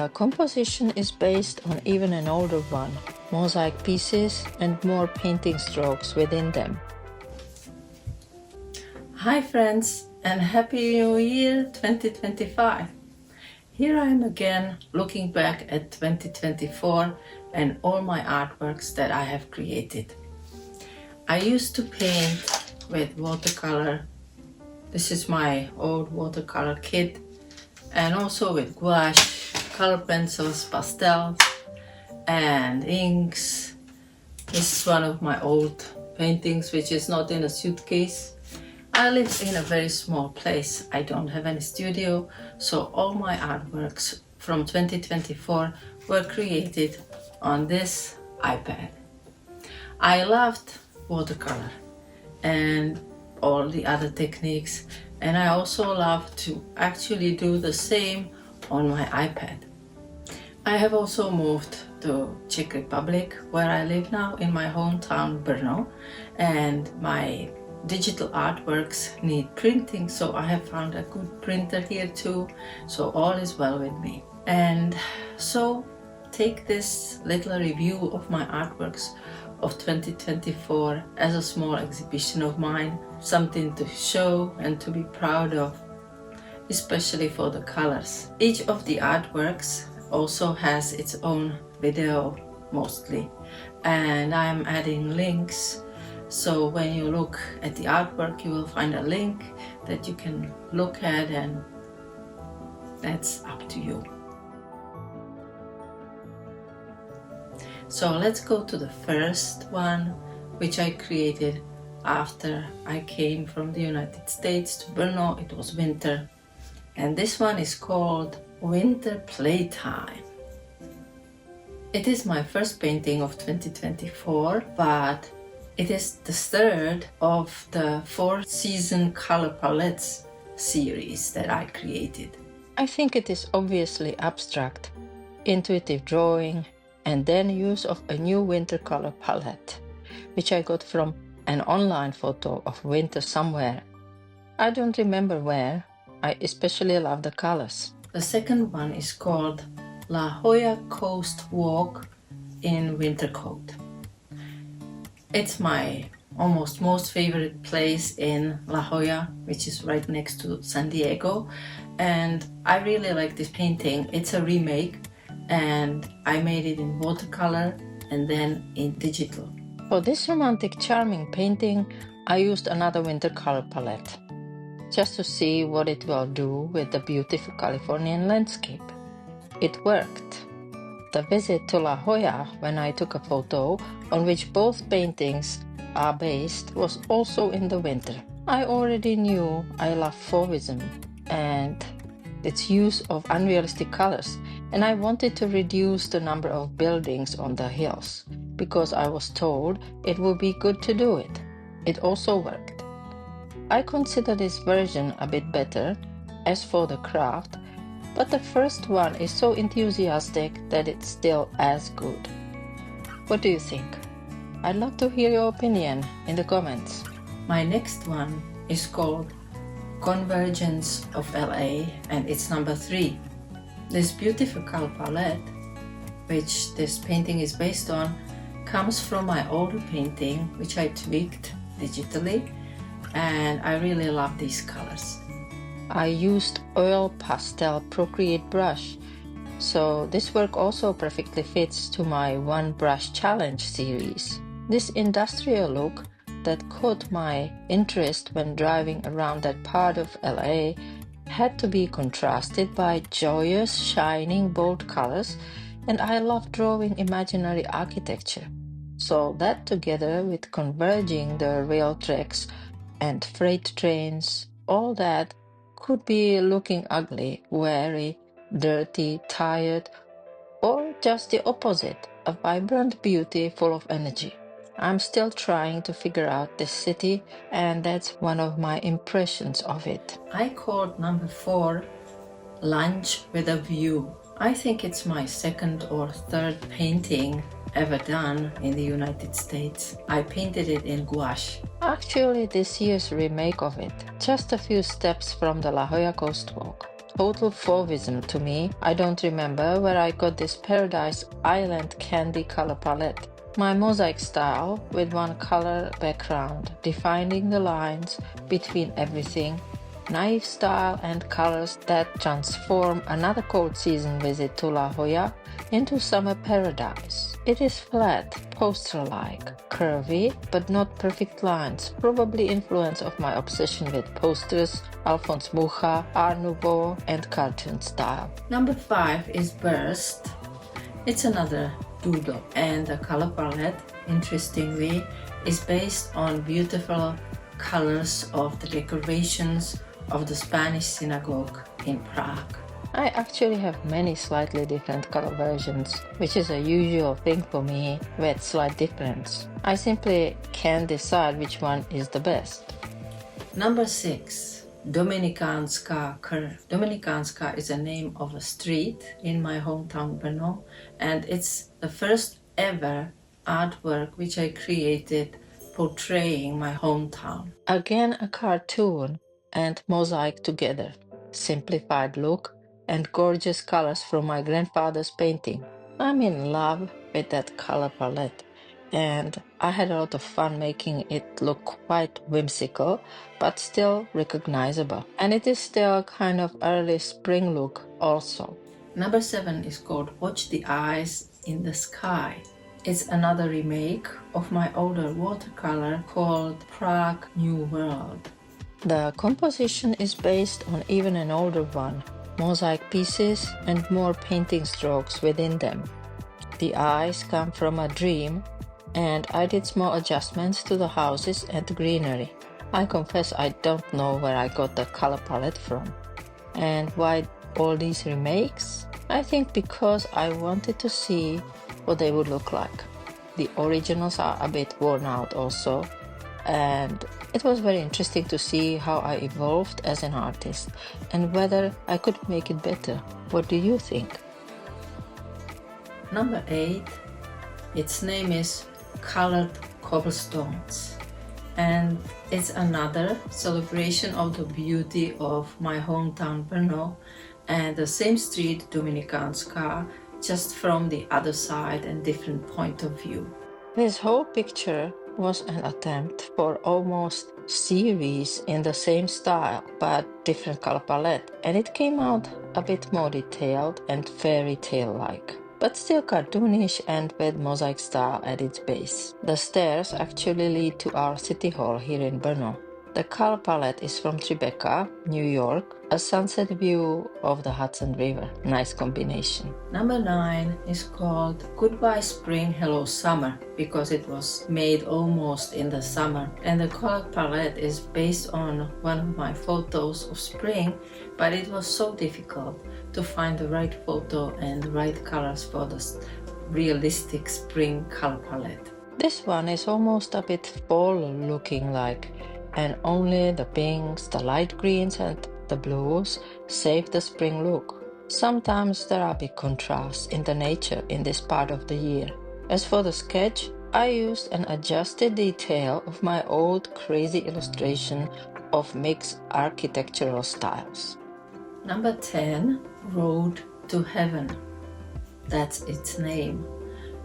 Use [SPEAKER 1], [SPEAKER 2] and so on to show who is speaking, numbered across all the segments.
[SPEAKER 1] The composition is based on even an older one, mosaic pieces and more painting strokes within them.
[SPEAKER 2] Hi friends, and Happy New Year 2025! Here I am again looking back at 2024 and all my artworks that I have created. I used to paint with watercolor. This is my old watercolor kit, and also with gouache, color pencils, pastels and inks. This is one of my old paintings which is not in a suitcase. I live in a very small place. I don't have any studio, so all my artworks from 2024 were created on this iPad. I loved watercolor and all the other techniques, and I also love to actually do the same on my iPad. I have also moved to Czech Republic, where I live now in my hometown Brno, and my digital artworks need printing, so I have found a good printer here too, so all is well with me. And so take this little review of my artworks of 2024 as a small exhibition of mine, something to show and to be proud of, especially for the colors. Each of the artworks also has its own video mostly, and I'm adding links, so when you look at the artwork you will find a link that you can look at, and that's up to you. So let's go to the first one, which I created after I came from the United States to Brno. It was winter, and this one is called Winter Playtime. It is my first painting of 2024, but it is the third of the 4-season color palettes series that I created.
[SPEAKER 1] I think it is obviously abstract, intuitive drawing, and then use of a new winter color palette, which I got from an online photo of winter somewhere. I don't remember where. I especially love the colors.
[SPEAKER 2] The second one is called Jolla Coast Walk in winter coat. It's my almost most favorite place in La Jolla, which is right next to San Diego, and I really like this painting. It's a remake, and I made it in watercolor and then in digital.
[SPEAKER 1] For this romantic charming painting, I used another winter color palette, just to see what it will do with the beautiful Californian landscape. It worked. The visit to La Jolla, when I took a photo on which both paintings are based, was also in the winter. I already knew I love Fauvism and its use of unrealistic colors, and I wanted to reduce the number of buildings on the hills because I was told it would be good to do it. It also worked. I consider this version a bit better as for the craft, but the first one is so enthusiastic that it's still as good. What do you think? I'd love to hear your opinion in the comments.
[SPEAKER 2] My next one is called Convergence of LA, and it's number 3. This beautiful color palette, which this painting is based on, comes from my older painting, which I tweaked digitally, and I really love these colors.
[SPEAKER 1] I used oil pastel Procreate brush, so this work also perfectly fits to my one brush challenge series. This industrial look that caught my interest when driving around that part of LA had to be contrasted by joyous, shining, bold colors, and I love drawing imaginary architecture. So that, together with converging the rail tracks and freight trains, all that could be looking ugly, weary, dirty, tired, or just the opposite, a vibrant beauty full of energy. I'm still trying to figure out this city, and that's one of my impressions of it.
[SPEAKER 2] I called number 4 Lunch with a View. I think it's my second or third painting ever done in the United States. I painted it in gouache.
[SPEAKER 1] Actually, this year's remake of it, just a few steps from the La Jolla Coast Walk. total fauvism to me. I don't remember where I got this Paradise Island candy color palette. My mosaic style with one color background, defining the lines between everything, naive style and colors that transform another cold season visit to La Jolla into summer paradise. It is flat, poster-like, curvy, but not perfect lines, probably influence of my obsession with posters, Alphonse Mucha, Art Nouveau, and cartoon style.
[SPEAKER 2] Number 5 is Burst. It's another doodle, and the color palette, interestingly, is based on beautiful colors of the decorations of the Spanish synagogue in Prague.
[SPEAKER 1] I actually have many slightly different color versions, which is a usual thing for me with slight difference. I simply can't decide which one is the best.
[SPEAKER 2] Number 6, Dominikanska Curve. Dominikanska is a name of a street in my hometown Brno, and it's the first ever artwork which I created portraying my hometown.
[SPEAKER 1] Again, a cartoon and mosaic together, simplified look and gorgeous colors from my grandfather's painting. I'm in love with that color palette, and I had a lot of fun making it look quite whimsical but still recognizable. And it is still kind of early spring look also.
[SPEAKER 2] Number 7 is called Watch the Eyes in the Sky. It's another remake of my older watercolor called Prague New World.
[SPEAKER 1] The composition is based on even an older one, mosaic pieces and more painting strokes within them. The eyes come from a dream, and I did small adjustments to the houses and greenery. I confess I don't know where I got the color palette from. And why all these remakes? I think because I wanted to see what they would look like. The originals are a bit worn out also, and it was very interesting to see how I evolved as an artist and whether I could make it better. What do you think?
[SPEAKER 2] Number 8, its name is Colored Cobblestones, and it's another celebration of the beauty of my hometown Brno and the same street Dominikanska, just from the other side and different point of view.
[SPEAKER 1] This whole picture was an attempt for almost series in the same style but different color palette, and it came out a bit more detailed and fairy tale like, but still cartoonish and with mosaic style at its base. The stairs actually lead to our city hall here in Brno. The color palette is from Tribeca, New York, a sunset view of the Hudson River. Nice combination.
[SPEAKER 2] Number 9 is called Goodbye Spring, Hello Summer, because it was made almost in the summer. And the color palette is based on one of my photos of spring, but it was so difficult to find the right photo and the right colors for the realistic spring color palette.
[SPEAKER 1] This one is almost a bit fall looking like, and only the pinks, the light greens and the blues save the spring look. Sometimes there are big contrasts in the nature in this part of the year. As for the sketch, I used an adjusted detail of my old crazy illustration of mixed architectural styles.
[SPEAKER 2] Number 10, Road to Heaven. That's its name.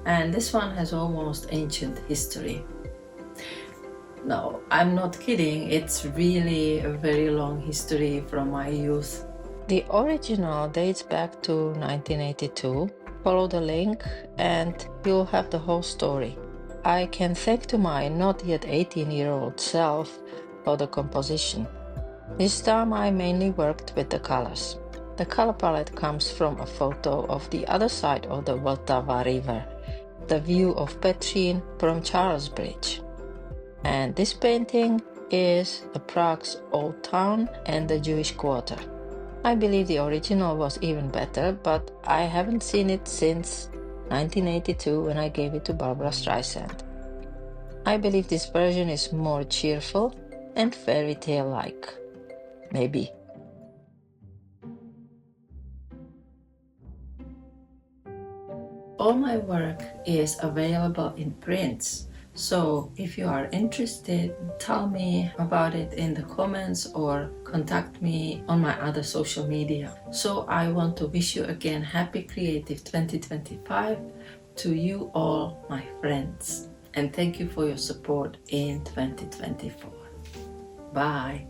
[SPEAKER 2] And this one has almost ancient history. No, I'm not kidding. It's really a very long history from my youth.
[SPEAKER 1] The original dates back to 1982. Follow the link and you'll have the whole story. I can thank to my not yet 18-year-old self for the composition. This time I mainly worked with the colors. The color palette comes from a photo of the other side of the Vltava River, the view of Petřín from Charles Bridge. And this painting is the Prague's old town and the Jewish quarter. I believe the original was even better, but I haven't seen it since 1982 when I gave it to Barbara Streisand. I believe this version is more cheerful and fairy tale like. Maybe.
[SPEAKER 2] All my work is available in prints, So if you are interested, tell me about it in the comments or contact me on my other social media. So I want to wish you again happy creative 2025 to you all, my friends. And thank you for your support in 2024. Bye.